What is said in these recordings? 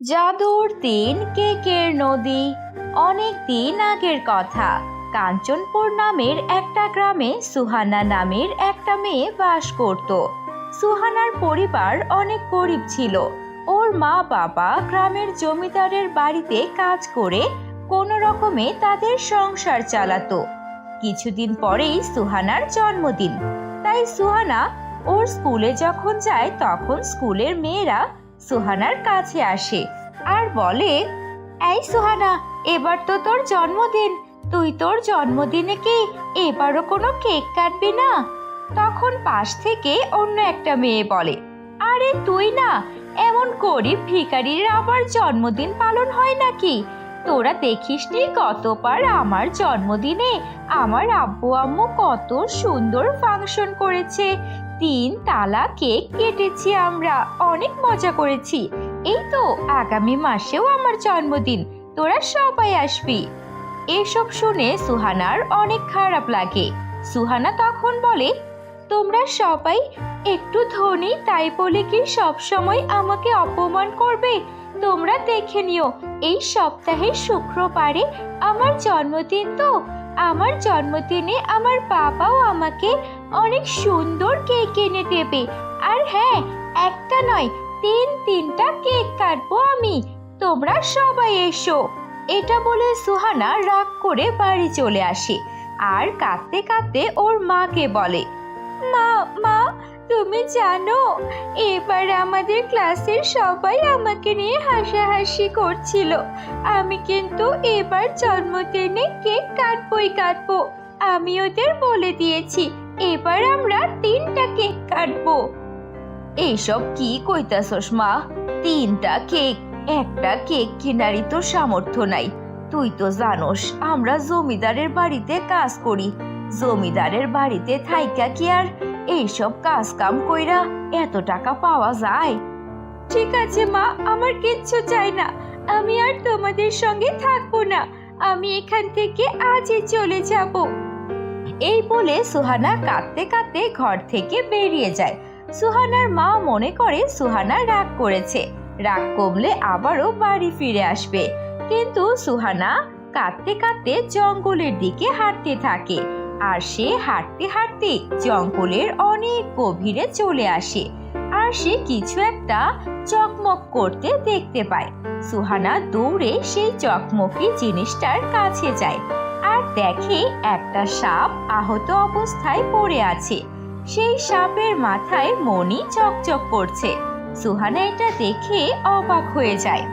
জাদুর তিন কেকের নদী। অনেক দিন আগের কথা। কাঞ্চনপুর নামের একটা গ্রামে সুহানা নামের একটা মেয়ে বাস করত। সুহানার পরিবার অনেক গরিব ছিল। ওর মা বাবা গ্রামের জমিদারের বাড়িতে কাজ করে কোনো রকমে তাদের সংসার চালাতো। কিছুদিন পরেই সুহানার জন্মদিন। তাই সুহানা ওর স্কুলে যখন যায় তখন স্কুলের মেয়েরা সুহানার কাছে আসে আর বলে, এই সুহানা, এবার তো তোর জন্মদিন, তুই তোর জন্মদিনে কি এবারও কোনো কেক কাটবি না? তখন পাশ থেকে অন্য একটা মেয়ে বলে, আরে তুই না, এমন গরিব ভিখারির আবার জন্মদিন পালন হয় নাকি? তোরা দেখিসনি গতবার আমার জন্মদিনে আমার আব্বু আম্মু কত সুন্দর ফাংশন করেছে, 3 তালা কেক কেটেছি, আমরা অনেক মজা করেছি। এই তো আগামী মাসেও আমার জন্মদিন, তোরা সবাই আসবি। এসব শুনে সুহানার অনেক খারাপ লাগে। সুহানা তখন বলে, তোমরা সবাই একটু ধনী তাই বলে কি সব সময় আমাকে অপমান করবে? তোমরা দেখে নিও, এই সপ্তাহের শুক্রবারে আমার জন্মদিন, তো আমার জন্মদিনে আমার বাবাও আমাকে অনেক সুন্দর কেক এনে দেবে। আর হ্যাঁ, একটা নয়, 3টা কেক কাটবো আমি, তোমরা সবাই এসো। এটা বলে সুহানা রাগ করে বাড়ি চলে আসে আর কাঁদতে কাঁদতে ওর মাকে বলে, মা মা, তুমি জানো এবার আমাদের ক্লাসের সবাই আমাকে নিয়ে হাসাহাসি করছিল। আমি কিন্তু এবার জন্মদিনে কেক কাটবই কাটবো। আমি ওদের বলে দিয়েছি এবার আমরা 3টা কেক কাটবো। এইসব কি কইতাছস মা? 3টা কেক? একটা কেক কেনারই তো সামর্থ্য নাই। তুই তো জানোস আমরা জমিদারের বাড়িতে কাজ করি। জমিদারের বাড়িতে থাইকা কি আর এইসব কাজ কাম কইরা এত টাকা পাওয়া যায়? ঠিক আছে মা, আমার কিচ্ছু চাই না, আমি আর তোমাদের সঙ্গে থাকবো না, আমি এখান থেকে আজই চলে যাব। এই বলে সুহানা কাঁদতে কাঁদতে ঘর থেকে বেরিয়ে যায়। সুহানার মা মনে করে সুহানা রাগ করেছে, রাগ কমলে আবারও বাড়ি ফিরে আসবে। কিন্তু সুহানা কাঁদতে কাঁদতে জঙ্গলের দিকে হাঁটতে থাকে আর সে হাঁটতে হাঁটতে জঙ্গলের অনেক গভীরে চলে আসে আর সে কিছু একটা চকমক করতে দেখতে পায়। সুহানা দৌড়ে সেই চকমকি জিনিসটার কাছে যায় আর দেখে একটা সাপ আহত অবস্থায় পড়ে আছে। সেই সাপের মাথায় মণি চকচক করছে। সুহানা এটা দেখে অবাক হয়ে যায়।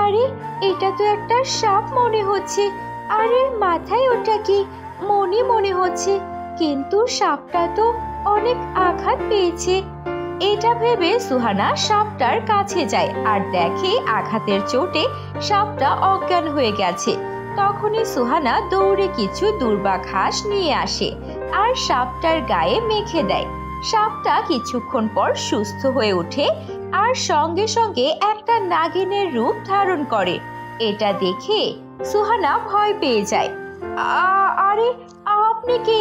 আরে, এটা তো একটা সাপ মনে হচ্ছে, আর এর মাথায় ওটা কি মণি মনে হচ্ছে, কিন্তু সাপটা তো অনেক আঘাত পেয়েছে। এটা ভেবে সুহানা সাপটার কাছে যায় আর দেখে আঘাতের চোটে সাপটা অজ্ঞান হয়ে গেছে। তখনই সুহানা দৌড়ে কিছু দুর্বা ঘাস নিয়ে আসে আর সাপটার গায়ে মেখে দেয়। সাপটা কিছুক্ষণ পর সুস্থ হয়ে ওঠে আর সঙ্গে সঙ্গে একটা নাগিনের রূপ ধারণ করে। এটা দেখে সুহানা ভয় পেয়ে যায়। আরে, আপনি কি?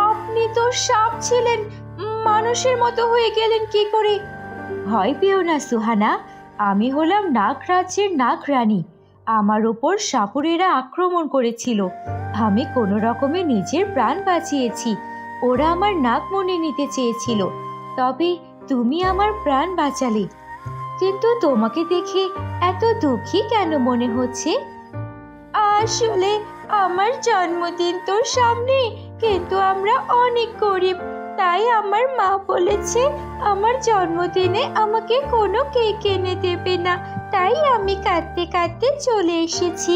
আপনি তো সাপ ছিলেন, মানুষের মতো হয়ে গেলেন কি করে? ভয় পেও না সুহানা, আমি হলাম নাগরাজ্যের নাগরানী। আমার ওপর সাপুরেরা আক্রমণ করেছিল, আমি কোনো রকমে নিজের প্রাণ বাঁচিয়েছি। ওরা আমার নাগমণি নিতে চেয়েছিল, তবে তুমি আমার প্রাণ বাঁচালে। কিন্তু তোমাকে দেখে এত দুঃখী কেন মনে হচ্ছে? আসলে আমার জন্মদিন তো সামনে, কিন্তু আমরা অনেক গরিব, তাই আমার মা বলেছে আমার জন্মদিনে আমাকে কোনো কেক এনে দেবে না, তাই আমি কাঁদতে কাঁদতে চলে এসেছি।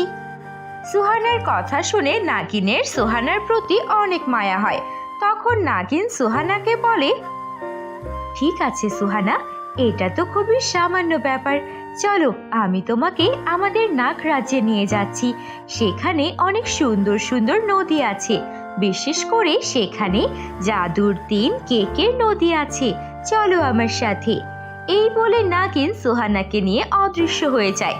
সুহানার কথা শুনে নাগিনের সুহানার প্রতি অনেক মায়া হয়। তখন নাগিন সুহানাকে বলে, ঠিক আছে সুহানা, এটা তো খুবই সামান্য ব্যাপার, চলো আমি তোমাকে আমাদের নাগরাজ্যে নিয়ে যাচ্ছি। সেখানে অনেক সুন্দর সুন্দর নদী আছে, বিশেষ করে সেখানে জাদুর 3 কেকের নদী আছে, চলো আমার সাথে। এই বলে নাগিন সুহানাকে নিয়ে অদৃশ্য হয়ে যায়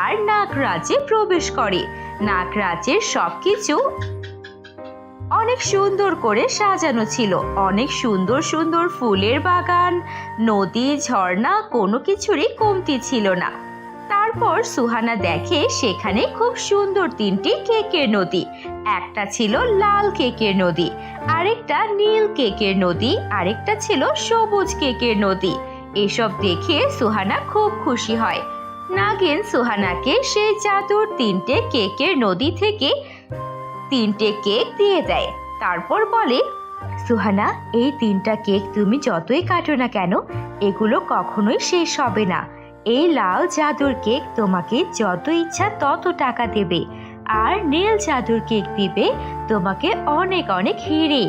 আর নাগরাজ্যে প্রবেশ করে। নাগরাজ্যের সবকিছু অনেক সুন্দর করে সাজানো ছিল, অনেক সুন্দর সুন্দর ফুলের বাগান, নদী, ঝর্ণা, কোনো কিছুরই কমতি ছিল না। তার তারপর সুহানা দেখে সেখানে খুব সুন্দর তিনটি কেকের নদী। একটা ছিল লাল কেকের নদী, আরেকটা নীল কেকের নদী, আরেকটা ছিল সবুজ কেকের নদী। এসব দেখে সুহানা খুব খুশি হয়। নাগিন সুহানাকে সেই জাদুর তিনটে কেকের নদী থেকে তিনটে কেক দিয়ে দেয়। তারপর বলে, সুহানা, এই তিনটা কেক তুমি যতই কাটো না কেন, এগুলো কখনোই শেষ হবে না। এই লাল জাদুর কেক তোমাকে যত ইচ্ছা তত টাকা দেবে, আর নীল জাদুর কেক দিবে তোমাকে অনেক অনেক হিরে,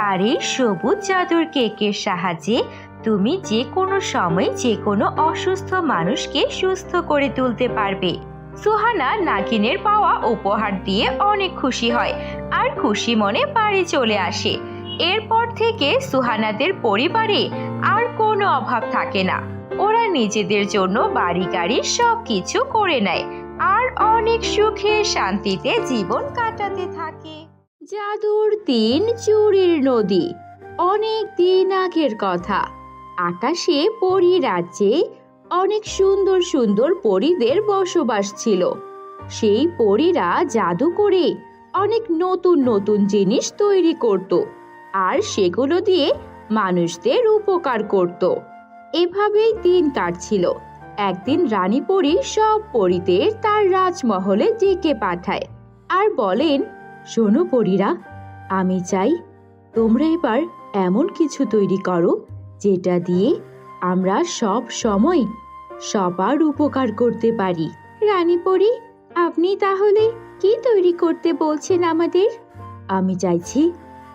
আর এই সবুজ জাদুর কেকের সাহায্যে তুমি যে কোনো সময় যে কোনো অসুস্থ মানুষকে সুস্থ করে তুলতে পারবে। সুহানা নাগিনের পাওয়া উপহার দিয়ে অনেক খুশি হয় আর খুশি মনে বাড়ি চলে আসে। এরপর থেকে সুহানাদের পরিবারে আর কোনো অভাব থাকে না। ওরা নিজেদের জন্য বাড়ি গাড়ি সবকিছু করে নেয় আর অনেক সুখে শান্তিতে জীবন কাটাতে থাকে। জাদুর তিন চুরির নদী। অনেক দিন আগের কথা। আকাশে পরী রাজ্যে অনেক সুন্দর সুন্দর পরীদের বসবাস ছিল। সেই পরীরা জাদু করে অনেক নতুন নতুন জিনিস তৈরি করত আর সেগুলো দিয়ে মানুষদের উপকার করত। এভাবেই দিন কাটছিল। একদিন রানী পরী সব পরীদের তার রাজমহলে ডেকে পাঠায় আর বলেন, শোনো পরীরা, আমি চাই তোমরা এবার এমন কিছু তৈরি করো যেটা দিয়ে আমরা সব সময় সবার উপকার করতে পারি। রানী পরী, আপনি তাহলে কি তৈরি করতে বলছেন আমাদের? আমি চাইছি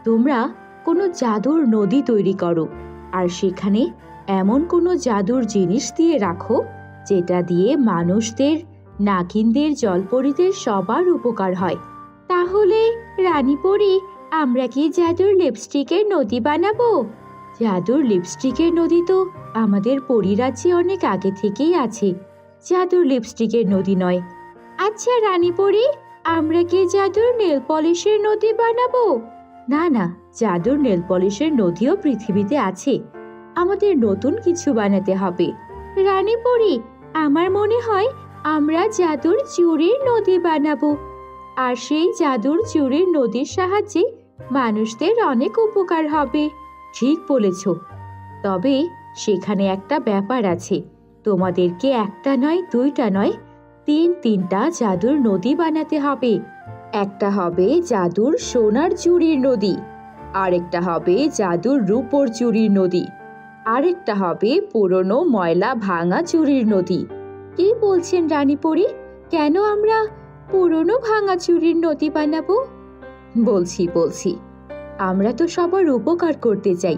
তোমরা কোনো জাদুর নদী তৈরি করো আর সেখানে এমন কোনো জাদুর জিনিস দিয়ে রাখো যেটা দিয়ে মানুষদের, নাগিনদের, জলপরীদের সবার উপকার হয়। তাহলে রানী পরী, আমরা কি জাদুর লিপস্টিকের নদী বানাবো? জাদুর লিপস্টিকের নদী তো আমাদের পরীরাজ্যে অনেক আগে থেকেই আছে, জাদুর লিপস্টিকের নদী নয়। আচ্ছা রানী পরী, আমরা কি জাদুর নেল পলিশের নদী বানাবো? না না, জাদুর নেল পলিশের নদীও পৃথিবীতে আছে, আমাদের নতুন কিছু বানাতে হবে। রানী পরী, আমার মনে হয় আমরা জাদুর চুরির নদী বানাবো, আর সেই জাদুর চুরির নদীর সাহায্যে মানুষদের অনেক উপকার হবে। ঠিক বলেছ, তবে সেখানে একটা ব্যাপার আছে, তোমাদেরকে একটা নয়, দুইটা নয়, তিনটা জাদুর নদী বানাতে হবে। একটা হবে জাদুর সোনার চুরির নদী, আরেকটা হবে জাদুর রূপোর চুরির নদী, আরেকটা হবে পুরনো ময়লা ভাঙা চুরির নদী। কি বলছেন রানী পরী, কেন আমরা পুরনো ভাঙা চুরির নদী বানাবো? বলছি, আমরা তো সবার উপকার করতে চাই,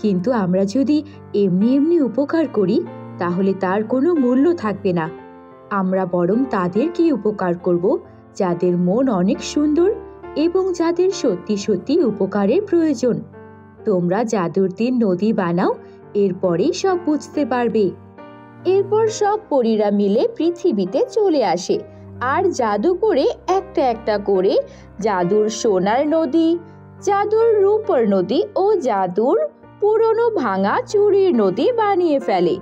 কিন্তু আমরা যদি এমনি এমনি উপকার করি তাহলে তার কোনো মূল্য থাকবে না। আমরা বরং তাদেরকে উপকার করব যাদের মন অনেক সুন্দর এবং যাদের সত্যি সত্যি উপকারের প্রয়োজন। তোমরা জাদুর তিন নদী বানাও, এরপরেই সব বুঝতে পারবে। এরপর সব পরীরা মিলে পৃথিবীতে চলে আসে আর জাদু করে একটা একটা করে জাদুর সোনার নদী, জাদুর রূপর নদী ও জাদুর পুরনো ভাঙা চুরির নদী বানিয়ে ফেলে।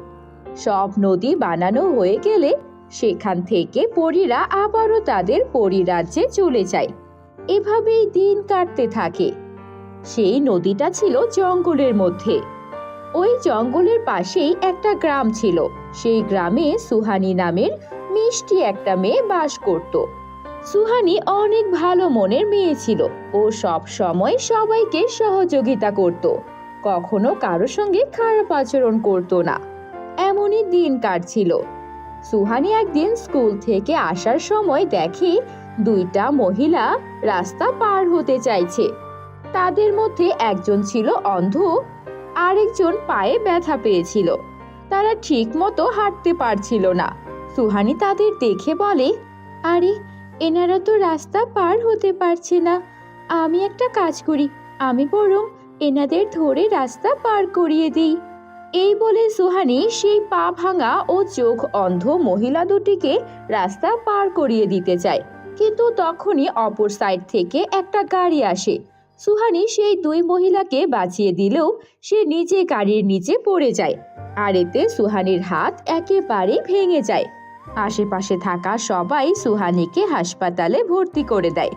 সব নদী বানানো হয়ে গেলে সেখান থেকে পরীরা আবারও তাদের পরীরাজ্যে চলে যায়। এভাবেই দিন কাটতে থাকে। সেই নদীটা ছিল জঙ্গলের মধ্যে। ওই জঙ্গলের পাশেই একটা গ্রাম ছিল। সেই গ্রামে সুহানি নামের মিষ্টি একটা মেয়ে বাস করত। সুহানি অনেক ভালো মনের মেয়ে ছিল। ও সব সময় সবাইকে সহযোগিতা করত, কখনো কারো সঙ্গে খারাপ আচরণ করত না। এমনই দিন কাটছিল। সুহানি একদিন স্কুল থেকে আসার সময় দেখে দুইটা মহিলা রাস্তা পার হতে চাইছে। তাদের মধ্যে একজন ছিল অন্ধ, আরেকজন পায়ে ব্যথা পেয়েছিল। তারা ঠিক মতো হাঁটতে পারছিল না। সুহানি তাদের দেখে বলে, আরে, এনারা তো রাস্তা পার হতে পারছে না। আমি একটা কাজ করি, আমি বরং এনাদের ধরে রাস্তা পার করিয়ে দিই। এই বলে সুহানি সেই পা ভাঙা ও চোখ অন্ধ মহিলা দুটিকে রাস্তা পার করিয়ে দিতে চায়, কিন্তু তখনই অপর সাইড থেকে একটা গাড়ি আসে। সুহানি সেই দুই মহিলাকে বাঁচিয়ে দিলেও সে নিজে গাড়ির নিচে পড়ে যায়, আর এতে সুহানির হাত একেবারে ভেঙে যায়। আশেপাশে থাকা সবাই সুহানিকে হাসপাতালে ভর্তি করে দেয়।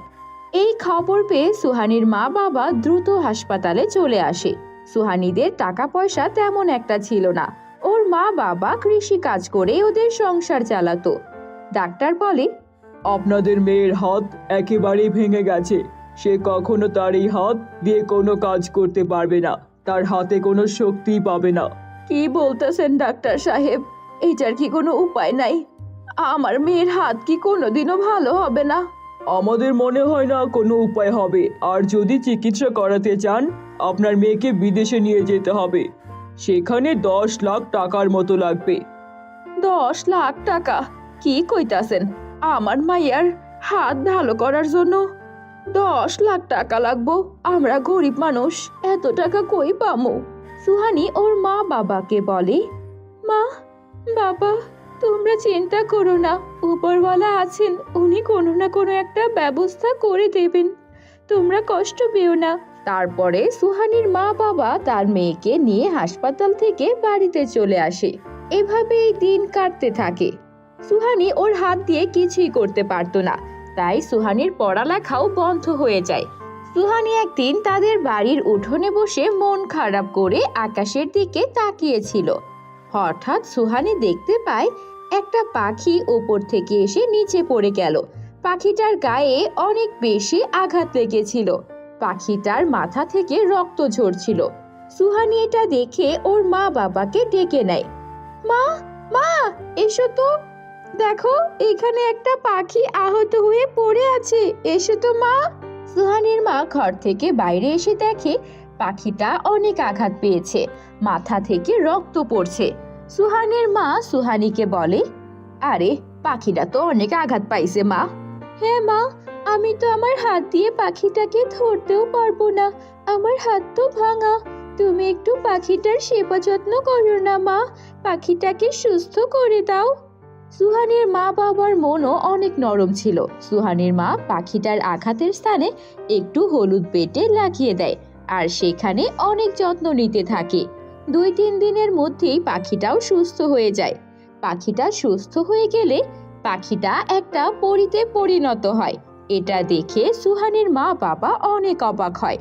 এই খবর পেয়ে সুহানির মা বাবা দ্রুত হাসপাতালে চলে আসে। সুহানিদের টাকা পয়সা তেমন একটা ছিল না। ওর মা বাবা কৃষি কাজ করে ওদের সংসার চালাতো। ডাক্তার বলে, আপনাদের মেয়ের হাত একেবারেই ভেঙে গেছে। সে কখনো তার এই হাত দিয়ে কোনো কাজ করতে পারবে না। তার হাতে কোনো শক্তি পাবে না। কি বলতেছেন ডাক্তার সাহেব? এইটার কি কোনো উপায় নাই? আমার মেয়ের হাত কি কোনোদিনও ভালো হবে না? আমাদের মনে হয় না কোনো উপায় হবে। আর যদি চিকিৎসা করাতে চান, আপনার মেয়েকে বিদেশে নিয়ে যেতে হবে। সেখানে 10 লাখ টাকার মতো লাগবে। 10 লাখ টাকা? কি কইতাছেন? আমার মাইয়ার হাত ভালো করার জন্য 10 লাখ টাকা লাগবো? আমরা গরিব মানুষ, এত টাকা কই পামু? সুহানি ওর মা বাবাকে বলে, মা বাবা, তোমরা চিন্তা করো না, উপরওয়ালা আছেন, উনি কোনো না কোনো একটা ব্যবস্থা করে দেবেন। তোমরা কষ্ট পেও না। তারপরে সুহানির মা বাবা তার মেয়েকে নিয়ে হাসপাতাল থেকে বাড়িতে চলে আসে। এভাবেই দিন কাটতে থাকে। সুহানি ওর হাত দিয়ে কিছুই করতে পারতো না, তাই সুহানির পড়ালেখাও বন্ধ হয়ে যায়। সুহানি একদিন তাদের বাড়ির উঠোনে বসে মন খারাপ করে আকাশের দিকে তাকিয়েছিল। হঠাৎ সুহানি দেখতে পায় একটা পাখি ওপর থেকে এসে নিচে পড়ে গেল। পাখিটার গায়ে অনেক বেশি আঘাত লেগেছিল। পাখিটার মাথা থেকে রক্ত ঝরছিল। সুহানি এটা দেখে ওর মা বাবাকে ডেকে নেয়। মা, মা, এসো তো, দেখো এখানে একটা পাখি আহত হয়ে পড়ে আছে, এসো তো মা। সুহানির মা ঘর থেকে বাইরে এসে দেখে পাখিটা অনেক আঘাত পেয়েছে, মাথা থেকে রক্ত পড়ছে। সুহানির মা সুহানিকে বলে, আরে পাখিটা তো অনেক আঘাত পাইছে মা। হ্যাঁ মা, আমি তো আমার হাত দিয়ে পাখিটাকে ধরতেও পারবো না, আমার হাত তো ভাঙা। তুমি একটু পাখিটার সেবা যত্ন করো না মা, পাখিটাকে সুস্থ করে দাও। সুহানির মা বাবার মনও অনেক নরম ছিল। সুহানির মা পাখিটার আঘাতের স্থানে একটু হলুদ বেটে লাগিয়ে দেয় আর সেখানে অনেক যত্ন নিতে থাকে। 2-3 দিনের মধ্যেই পাখিটাও সুস্থ হয়ে যায়। পাখিটা সুস্থ হয়ে গেলে পাখিটা একটা পরীতে পরিণত হয়। এটা দেখে সুহানির মা বাবা অনেক অবাক হয়।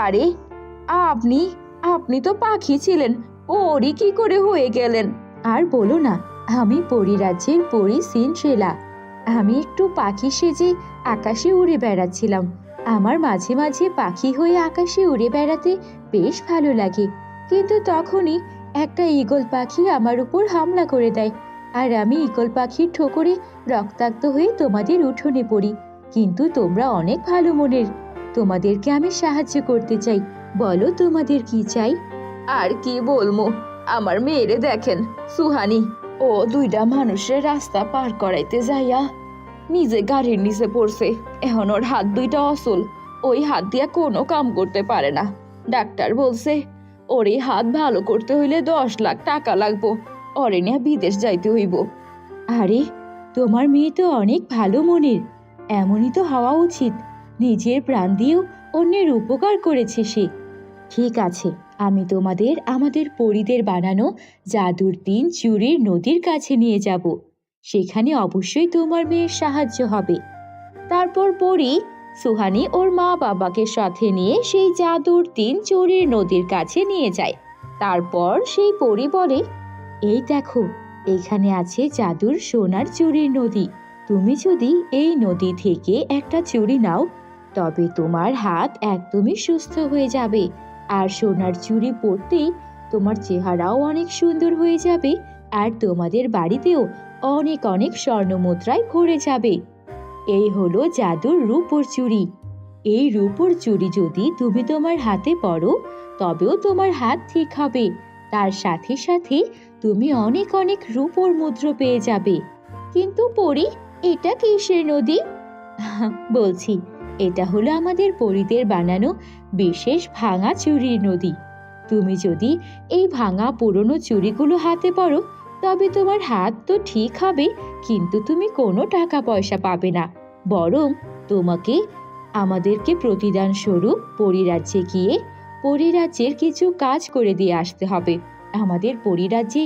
আরে আপনি আপনি তো পাখি ছিলেন, পরী কি করে হয়ে গেলেন? আর বলো না, আমি পরীরাজ্যের পরী সিনড্রেলা। আমি একটু পাখি সেজে আকাশে উড়ে বেড়াচ্ছিলাম। আমার মাঝে মাঝে পাখি হয়ে আকাশে উড়ে বেড়াতে বেশ ভালো লাগে, কিন্তু তখনই একটা ঈগল পাখি আমার উপর হামলা করে দেয়, আর আমি ঈগল পাখির ঠোকরে রক্তাক্ত হয়ে তোমাদের উঠোনে পড়ি। কিন্তু তোমরা অনেক ভালো মনের, তোমাদেরকে আমি সাহায্য করতে চাই। বলো তোমাদের কি চাই? আর কি বলবো, আমার মেয়েরে দেখেন, সুহানি, ও 2টা মানুষের রাস্তা পার করাইতে যাইয়া নিজে গাড়ির নিচে পড়ছে। এখন ওর হাত 2টা অচল, ওই হাত দিয়া কোনো কাম করতে পারে না। ডাক্তার বলছে ওর এই হাত ভালো করতে হইলে 10 লাখ টাকা লাগবো, ওরে নিয়ে বিদেশ যাইতে হইব। আরে তোমার মেয়ে তো অনেক ভালো মনের, এমনই তো হওয়া উচিত। নিজের প্রাণ দিয়েও অন্যের উপকার করেছে সে। ঠিক আছে, আমি তোমাদের আমাদের পরীদের বানানো জাদুর 3 চুরির নদীর কাছে নিয়ে যাব। সেখানে অবশ্যই তোমার মেয়ের সাহায্য হবে। তারপর পরী সুহানি ওর মা বাবাকে সাথে নিয়ে সেই জাদুর 3 চুরির নদীর কাছে নিয়ে যায়। তারপর সেই পরী বলে, এই দেখো, এখানে আছে জাদুর সোনার চুরির নদী। তুমি যদি এই নদী থেকে একটা চুরি নাও, তবে তোমার হাত একদমই সুস্থ হয়ে যাবে। আর সোনার চুড়ি পরতেই তোমার চেহারাও অনেক সুন্দর হয়ে যাবে, আর তোমাদের বাড়িতেও অনেক অনেক স্বর্ণ মুদ্রায় ভরে যাবে। এই হলো জাদুর রূপোর চুড়ি। এই রূপোর চুড়ি যদি তুমি তোমার হাতে পরো, তবেও তোমার হাত ঠিক হবে। তার সাথে সাথে তুমি অনেক অনেক রূপোর মুদ্রা পেয়ে যাবে। কিন্তু পরী, এটা কিসের নদী? বলছি, এটা হলো আমাদের পরীদের বানানো বিশেষ ভাঙা চুরির নদী। তুমি যদি এই ভাঙা পুরনো চুড়িগুলো হাতে পরো, তবে তোমার হাত তো ঠিক হবে, কিন্তু তুমি কোনো টাকা পয়সা পাবে না। বরং তোমাকে আমাদেরকে প্রতিদান স্বরূপ পরীরাজ্যে গিয়ে পরীরাজ্যের কিছু কাজ করে দিয়ে আসতে হবে। আমাদের পরিরাজ্যে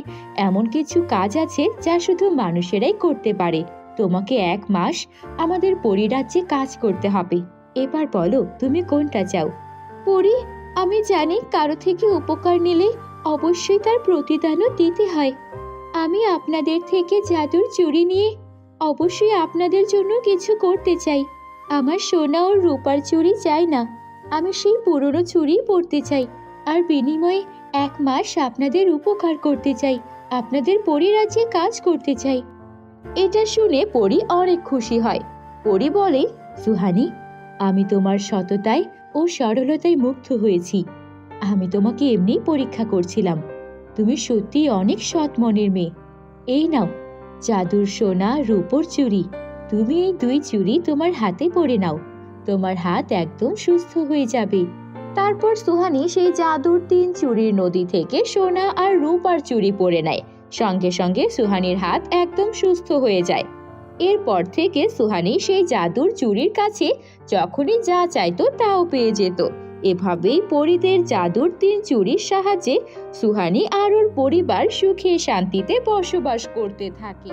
এমন কিছু কাজ আছে যা শুধু মানুষেরাই করতে পারে। তোমাকে 1 মাস আমাদের পরিরাজ্যে কাজ করতে হবে। এবার বলো তুমি কোনটা চাও? পরি, আমি জানি কারো থেকে উপকার নিলে অবশ্যই তার প্রতিদানও দিতে হয়। আমি আপনাদের থেকে জাদুর চুড়ি নিয়ে অবশ্যই আপনাদের জন্য কিছু করতে চাই। আমার সোনা ও রূপার চুড়ি চাই না, আমি সেই পুরনো চুড়ি পরতে চাই। আর বিনিময়ে 1 মাস আপনাদের উপকার করতে চাই, আপনাদের পরিরাজ্যে কাজ করতে চাই। এটা শুনে পরি অনেক খুশি হয়। পরি বলে, সুহানি, আমি তোমার সততায় ও সরলতায় মুগ্ধ হয়েছি। আমি তোমাকে এমনি পরীক্ষা করছিলাম। তুমি সত্যি অনেক সৎ মনের মেয়ে। এই নাও জাদুর সোনা রূপোর চুড়ি। তুমি এই 2 চুড়ি তোমার হাতে পরে নাও, তোমার হাত একদম সুস্থ হয়ে যাবে। তারপর সুহানি সেই জাদুর 3 চুড়ির নদী থেকে সোনা আর রূপার চুড়ি পরে নেয়। সঙ্গে সঙ্গে সুহানির হাত একদম সুস্থ হয়ে যায়। এরপর থেকে সুহানি সেই জাদুর চুড়ির কাছে যখনই যা চাইতো তাও পেয়ে যেত। এভাবেই পরীদের জাদুর 3 চুড়ির সাহায্যে সুহানি আর ওর পরিবার সুখে শান্তিতে বসবাস করতে থাকে।